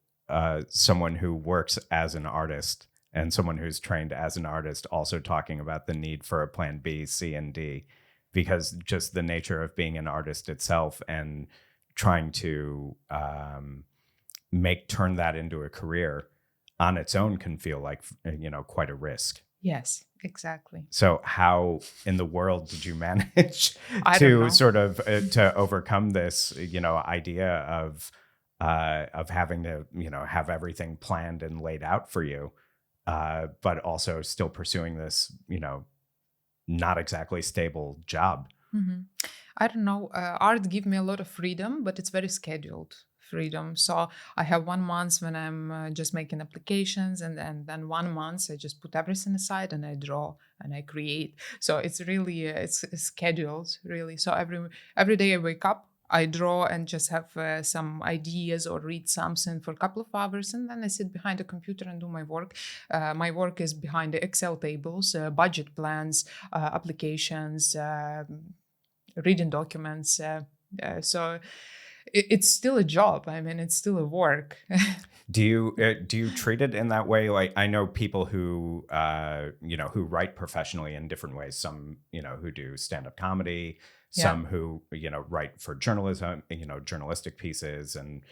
someone who works as an artist and someone who's trained as an artist also talking about the need for a plan B, C, and D, because just the nature of being an artist itself and trying to turn that into a career on its own can feel like, quite a risk. Yes, exactly. So how in the world did you manage to sort of to overcome this, idea of having to, have everything planned and laid out for you, but also still pursuing this, not exactly stable job? I don't know. Art gives me a lot of freedom, but it's very scheduled freedom. So I have 1 month when I'm just making applications, and then 1 month I just put everything aside and I draw and I create. So it's really it's scheduled really. So every day I wake up, I draw and just have some ideas or read something for a couple of hours, and then I sit behind the computer and do my work. My work is behind the Excel tables, budget plans, applications, reading documents. So it's still a job. I mean, it's still a work. Do you treat it in that way? Like, I know people who who write professionally in different ways. Some who do stand-up comedy. Some who write for journalism, journalistic pieces, and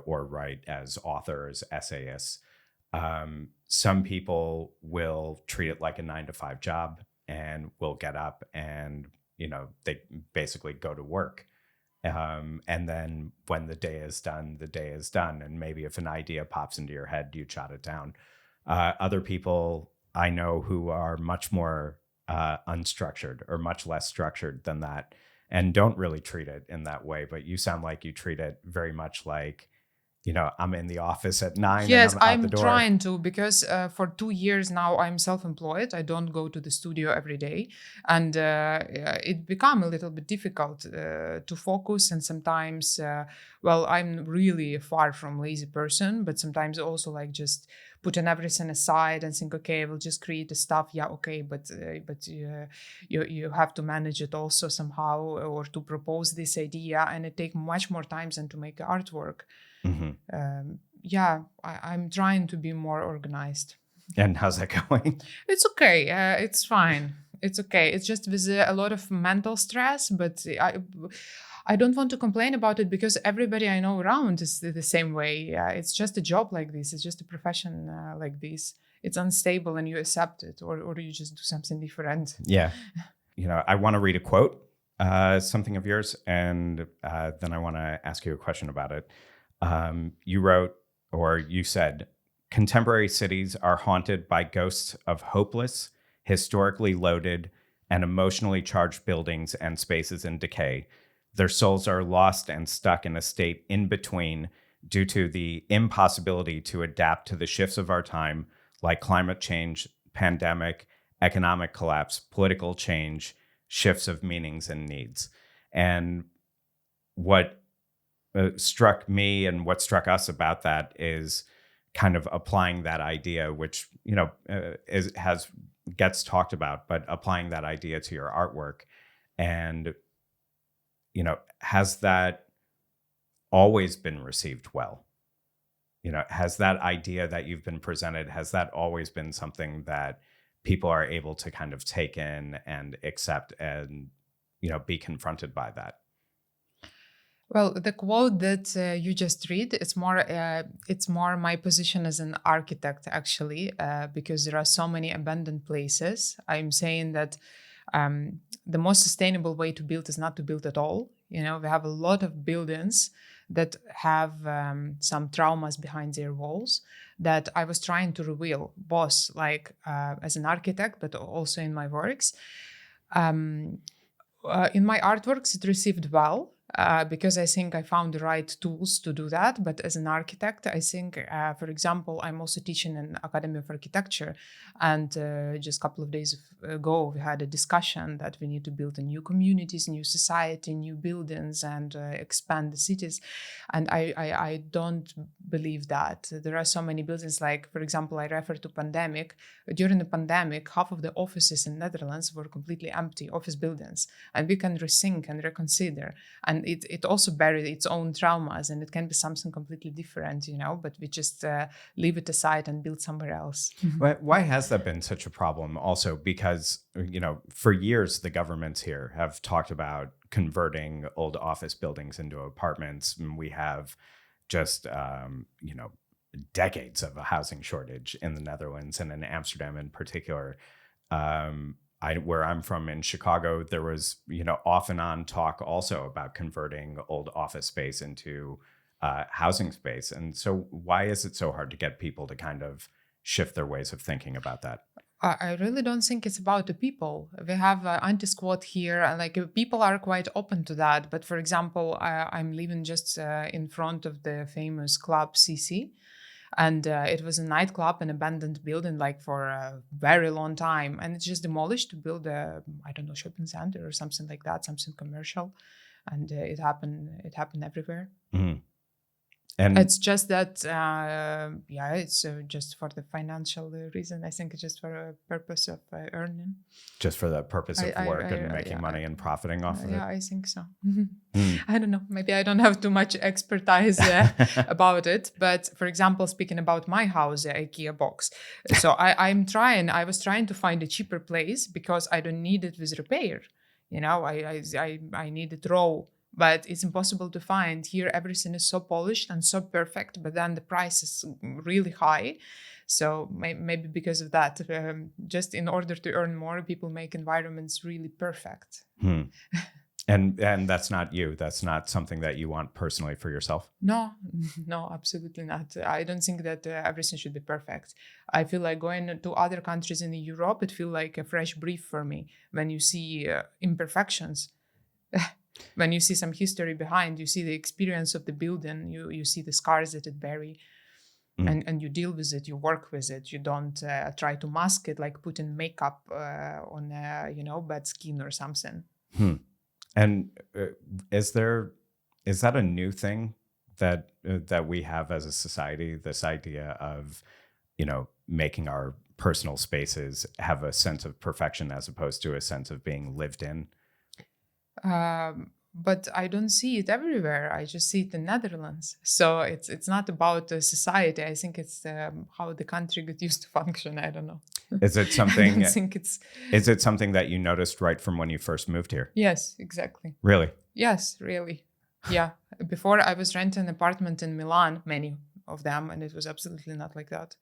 or write as authors, essayists. Some people will treat it like a 9-to-5 job and will get up and they basically go to work. And then when the day is done, the day is done. And maybe if an idea pops into your head, you jot it down. Other people I know who are much more unstructured or much less structured than that and don't really treat it in that way. But you sound like you treat it very much like, I'm in the office at 9 Yes, and I'm out the I'm door. trying to, because for 2 years now I'm self-employed. I don't go to the studio every day, and it become a little bit difficult to focus. And sometimes, I'm really far from lazy person, but sometimes also like just putting everything aside and think, okay, I will just create the stuff. Yeah, okay, but you have to manage it also somehow, or to propose this idea, and it takes much more time than to make artwork. Mm-hmm. I'm trying to be more organized. And how's that going? It's okay. It's fine. It's okay. It's just with a lot of mental stress, but I don't want to complain about it because everybody I know around is the same way. It's just a job like this. It's just a profession like this. It's unstable and you accept it, or you just do something different. Yeah. I want to read a quote, something of yours, and then I want to ask you a question about it. You wrote, or you said, contemporary cities are haunted by ghosts of hopeless, historically loaded, and emotionally charged buildings and spaces in decay. Their souls are lost and stuck in a state in between due to the impossibility to adapt to the shifts of our time, like climate change, pandemic, economic collapse, political change, shifts of meanings and needs. And what struck me and what struck us about that is kind of applying that idea, which gets talked about, but applying that idea to your artwork. And has that always been received well? Has that idea that you've been presented, has that always been something that people are able to kind of take in and accept and be confronted by that? Well, the quote that you just read, it's more my position as an architect, actually, because there are so many abandoned places. I'm saying that the most sustainable way to build is not to build at all. We have a lot of buildings that have some traumas behind their walls that I was trying to reveal, both like as an architect, but also in my works. In my artworks, it received well. Because I think I found the right tools to do that. But as an architect, I think, for example, I'm also teaching in Academy of Architecture. And just a couple of days ago, we had a discussion that we need to build new communities, new society, new buildings, and expand the cities. And I don't believe that. There are so many buildings, like, for example, I refer to pandemic. During the pandemic, half of the offices in Netherlands were completely empty office buildings. And we can rethink and reconsider. And it also buried its own traumas, and it can be something completely different, but we just leave it aside and build somewhere else. Why has that been such a problem also? Because, for years, the governments here have talked about converting old office buildings into apartments. And we have just, decades of a housing shortage in the Netherlands and in Amsterdam in particular. Where I'm from in Chicago, there was, off and on talk also about converting old office space into housing space. And so why is it so hard to get people to kind of shift their ways of thinking about that? I really don't think it's about the people. We have anti-squat here, and like people are quite open to that. But for example, I'm living just in front of the famous club CC, and it was a nightclub, an abandoned building, like for a very long time, and it's just demolished to build a, I don't know, shopping center or something like that, something commercial, and it happened. It happened everywhere. Mhm. And It's just that, it's just for the financial reason. I think it's just for a purpose of earning. just for the purpose of work and making yeah, money and profiting off of it. Yeah, I think so. Mm. I don't know. Maybe I don't have too much expertise about it. But for example, speaking about my house, IKEA box. So I was trying to find a cheaper place because I don't need it with repair. You know, I need it raw. But it's impossible to find. Here, everything is so polished and so perfect, but then the price is really high. So maybe because of that, just in order to earn more, people make environments really perfect. And that's not you. That's not something that you want personally for yourself. No, absolutely not. I don't think that everything should be perfect. I feel like going to other countries in Europe, it feels like a fresh breath for me when you see imperfections. When you see some history behind, you see the experience of the building, you see the scars that it bury, and you deal with it, you work with it. You don't try to mask it like putting makeup on bad skin or something. And is that a new thing that we have as a society? This idea of making our personal spaces have a sense of perfection as opposed to a sense of being lived in. But I don't see it everywhere. I just see it in Netherlands. So it's not about the society. I think it's how the country got used to function. I don't know. Is it something? I don't think it's. Is it something that you noticed right from when you first moved here? Yes, exactly. Really? Yes, really. Yeah. Before I was renting an apartment in Milan, many of them, and it was absolutely not like that.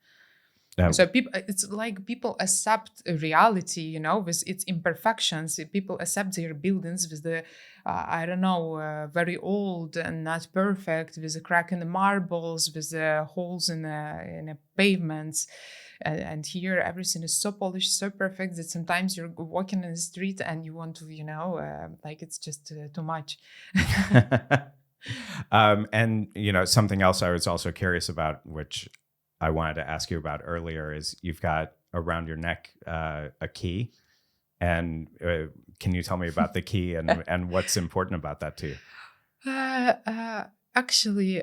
So it's like people accept reality, with its imperfections. People accept their buildings with the, very old and not perfect, with a crack in the marbles, with the holes in the pavements. And here everything is so polished, so perfect that sometimes you're walking in the street and you want to, it's just too much. And something else I was also curious about, which I wanted to ask you about earlier, is you've got around your neck a key, and can you tell me about the key and what's important about that to you? Actually,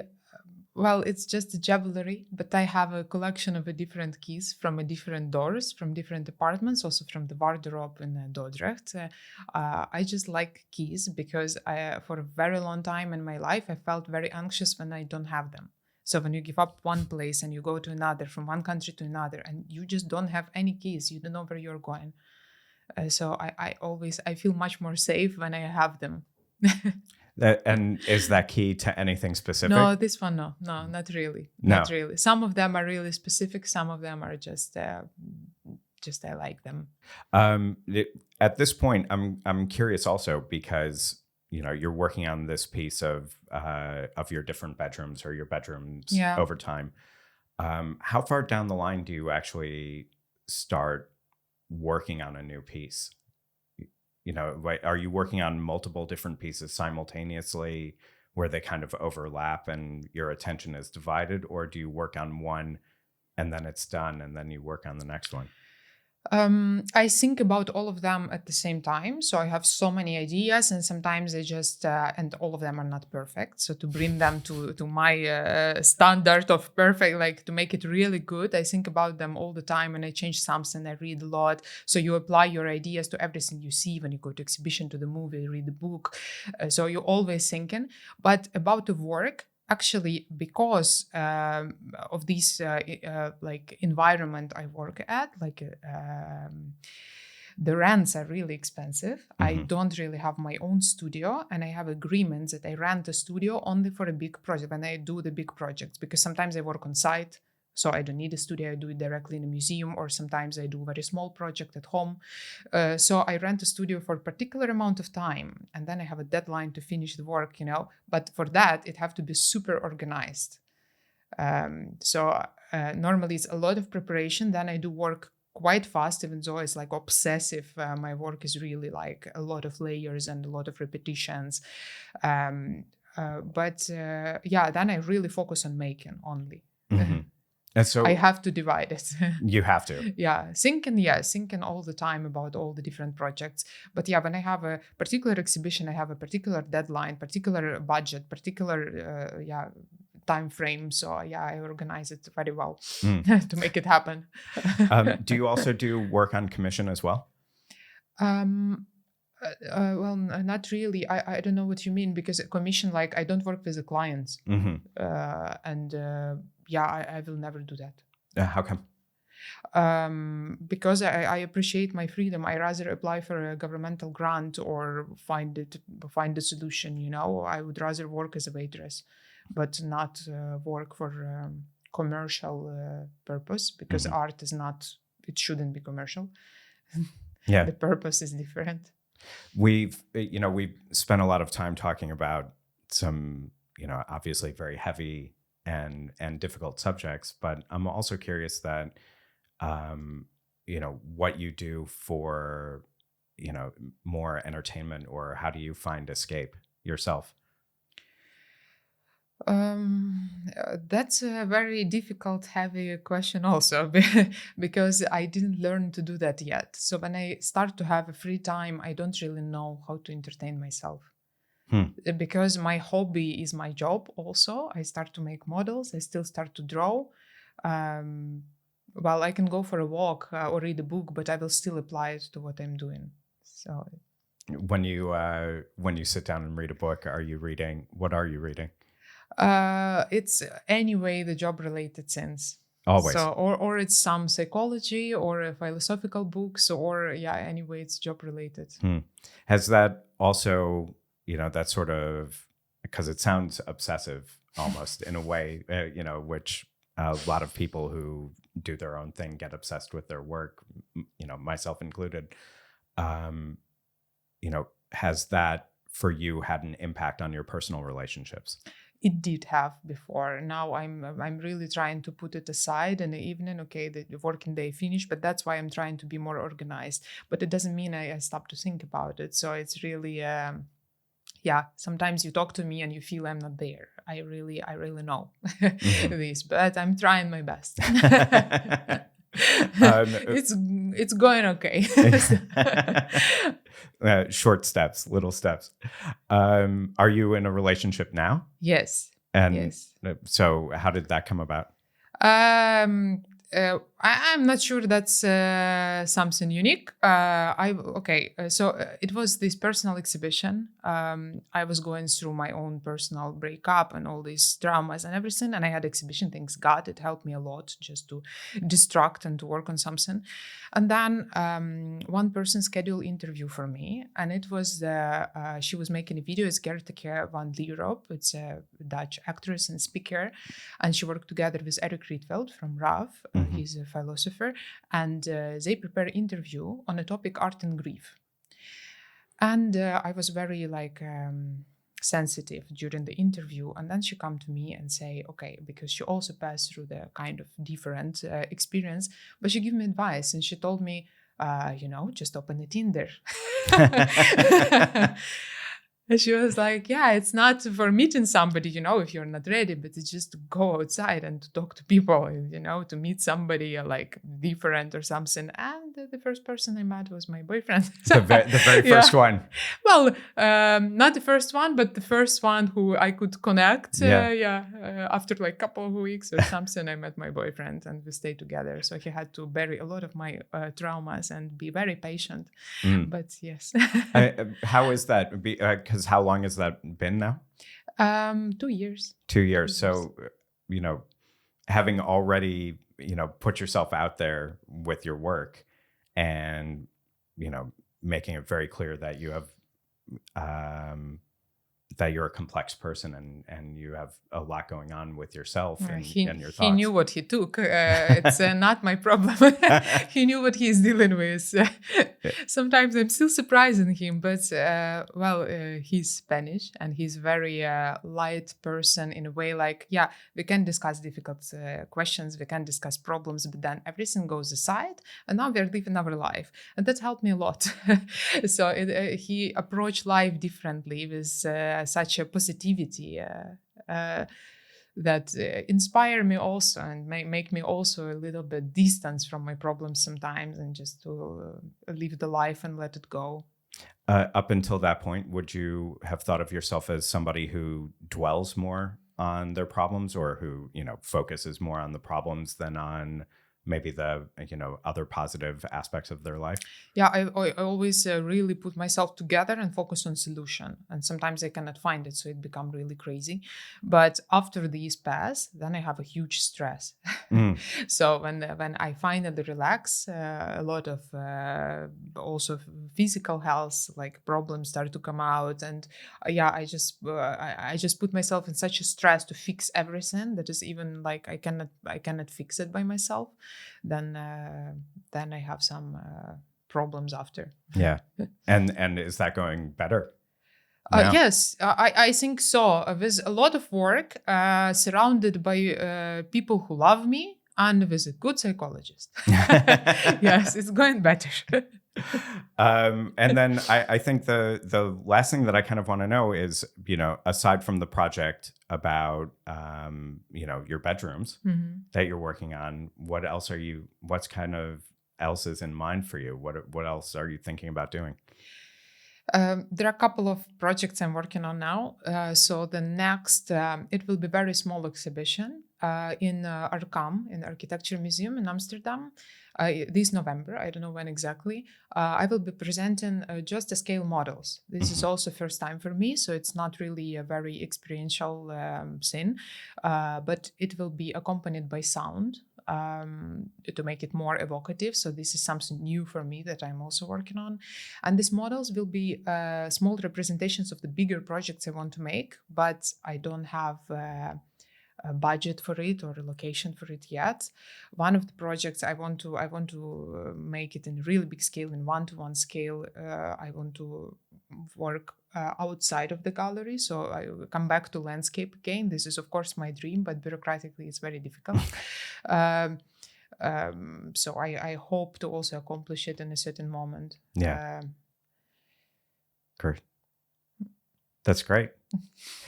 well, it's just a jewelry, but I have a collection of different keys from different doors, from different apartments, also from the wardrobe in Dordrecht. I just like keys because for a very long time in my life, I felt very anxious when I don't have them. So when you give up one place and you go to another, from one country to another, and you just don't have any keys, you don't know where you're going. So I feel much more safe when I have them. And is that key to anything specific? No, this one, no, not really. No. Not really. Some of them are really specific. Some of them are just I like them. At this point, I'm curious also because you're working on this piece of your different bedrooms or your bedrooms over time. How far down the line do you actually start working on a new piece? Are you working on multiple different pieces simultaneously where they kind of overlap and your attention is divided, or do you work on one and then it's done and then you work on the next one? I think about all of them at the same time. So I have so many ideas, and sometimes I just, and all of them are not perfect. So to bring them to my standard of perfect, like to make it really good, I think about them all the time, and I change something, I read a lot. So you apply your ideas to everything you see when you go to exhibition, to the movie, read the book. So you're always thinking. But about the work, actually, because of this environment I work at, the rents are really expensive. Mm-hmm. I don't really have my own studio, and I have agreements that I rent a studio only for a big project when I do the big projects, because sometimes I work on site. So I don't need a studio, I do it directly in a museum, or sometimes I do a very small project at home. So I rent a studio for a particular amount of time, and then I have a deadline to finish the work, But for that, it have to be super organized. So normally it's a lot of preparation, then I do work quite fast, even though it's like obsessive. My work is really like a lot of layers and a lot of repetitions. But then I really focus on making only. Mm-hmm. And so I have to divide it. You have to. Thinking all the time about all the different projects. But yeah, when I have a particular exhibition, I have a particular deadline, particular budget, particular time frame. So yeah, I organize it very well to make it happen. Do you also do work on commission as well? Well, not really. I don't know what you mean, because a commission, like, I don't work with the clients. I will never do that. How come? Because I appreciate my freedom. I rather apply for a governmental grant or find a solution. I would rather work as a waitress, but not work for commercial purpose, because art is not. It shouldn't be commercial. Yeah, the purpose is different. We've spent a lot of time talking about some, obviously very heavy and difficult subjects, but I'm also curious that, what you do for, more entertainment, or how do you find escape yourself? That's a very difficult, heavy question also, because I didn't learn to do that yet. So when I start to have a free time, I don't really know how to entertain myself. Because my hobby is my job also. I start to make models. I still start to draw. Well, I can go for a walk or read a book, but I will still apply it to what I'm doing. So when you sit down and read a book, what are you reading? It's anyway the job related things. Always. So or it's some psychology or philosophical books, or anyway it's job related. Has that also, that sort of, because it sounds obsessive almost in a way, which a lot of people who do their own thing get obsessed with their work, myself included. Has that for you had an impact on your personal relationships? It did have before. Now I'm really trying to put it aside in the evening. Okay, the working day finished, but that's why I'm trying to be more organized. But it doesn't mean I stop to think about it. So it's really, sometimes you talk to me and you feel I'm not there. I really know this, but I'm trying my best. It's going okay. Short steps, little steps. Are you in a relationship now? Yes. Yes. So how did that come about? I'm not sure that's something unique. So it was this personal exhibition. I was going through my own personal breakup and all these dramas and everything, and I had exhibition. Thanks God, it helped me a lot just to distract and to work on something. And then one person scheduled interview for me, and it was she was making a video. It's Gerteke van Lierop. It's a Dutch actress and speaker, and she worked together with Eric Rietveld from RAF. He's a philosopher, and they prepare an interview on a topic art and grief. And I was very sensitive during the interview, and then she come to me and say, okay, because she also passed through the kind of different experience, but she gave me advice, and she told me, just open a Tinder. And she was like, it's not for meeting somebody, if you're not ready, but it's just to go outside and to talk to people, to meet somebody different or something. And the first person I met was my boyfriend. The very first one. Well, not the first one, but the first one who I could connect. After a couple of weeks or something, I met my boyfriend and we stayed together. So he had to bury a lot of my traumas and be very patient. But yes. How is that? Because how long has that been now? 2 years. 2 years. So, having already, put yourself out there with your work and, making it very clear that you have, that you're a complex person and you have a lot going on with yourself and your thoughts. He knew what he took. It's not my problem. He knew what he's dealing with. Sometimes I'm still surprising him, but he's Spanish and he's very light person in a way. Like, yeah, we can discuss difficult questions, we can discuss problems, but then everything goes aside, and now we're living our life, and that helped me a lot. So he approached life differently with such a positivity. That inspire me also and make me also a little bit distance from my problems sometimes, and just to live the life and let it go. Up until that point, would you have thought of yourself as somebody who dwells more on their problems, or who, focuses more on the problems than on maybe the, other positive aspects of their life? Yeah, I always really put myself together and focus on solution. And sometimes I cannot find it, so it become really crazy. But after these pass, then I have a huge stress. So when I finally relax, a lot of also physical health like problems start to come out, and I just put myself in such a stress to fix everything that is even like I cannot fix it by myself. Then I have some problems after. Yeah, and is that going better? No. Yes, I think so. With a lot of work, surrounded by people who love me, and with a good psychologist. Yes, it's going better. And then I think the last thing that I kind of want to know is, aside from the project about, your bedrooms that you're working on, what's kind of else is in mind for you? What else are you thinking about doing? There are a couple of projects I'm working on now. So the next, it will be a very small exhibition in Arkham, in the Architecture Museum in Amsterdam, this November. I don't know when exactly. I will be presenting just the scale models. This is also first time for me, so it's not really a very experiential thing, but it will be accompanied by sound. To make it more evocative. So this is something new for me that I'm also working on. And these models will be small representations of the bigger projects I want to make, but I don't have a budget for it or a location for it yet. One of the projects I want to make it in a really big scale, in one-to-one scale. I want to work outside of the gallery. So I will come back to landscape again. This is, of course, my dream, but bureaucratically it's very difficult. So I hope to also accomplish it in a certain moment. Yeah. Great. That's great.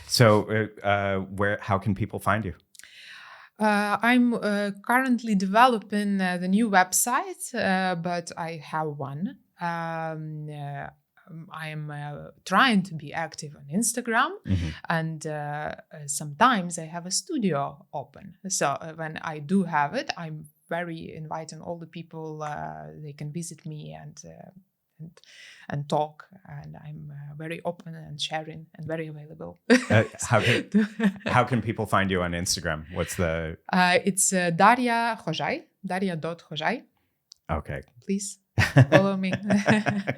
So how can people find you? I'm currently developing the new website, but I have one. I'm trying to be active on Instagram, and sometimes I have a studio open. So when I do have it, I'm very inviting all the people. They can visit me and talk, and I'm very open and sharing and very available. How can people find you on Instagram? What's the? It's Daria Khozhai, Daria.Khozhai. Okay. Please follow me.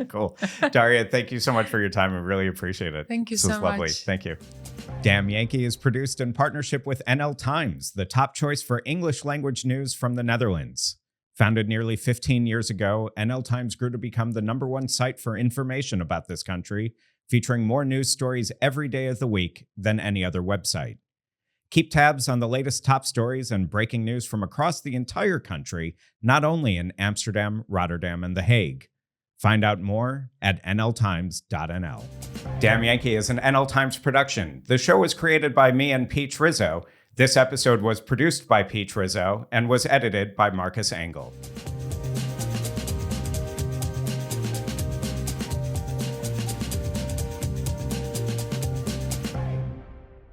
Cool. Daria, thank you so much for your time. I really appreciate it. Thank you so much. This was lovely. Thank you. Damn Yankee is produced in partnership with NL Times, the top choice for English language news from the Netherlands. Founded nearly 15 years ago, NL Times grew to become the #1 site for information about this country, featuring more news stories every day of the week than any other website. Keep tabs on the latest top stories and breaking news from across the entire country, not only in Amsterdam, Rotterdam, and The Hague. Find out more at nltimes.nl. Damn Yankee is an NL Times production. The show was created by me and Peach Rizzo. This episode was produced by Peach Rizzo and was edited by Marcus Engel.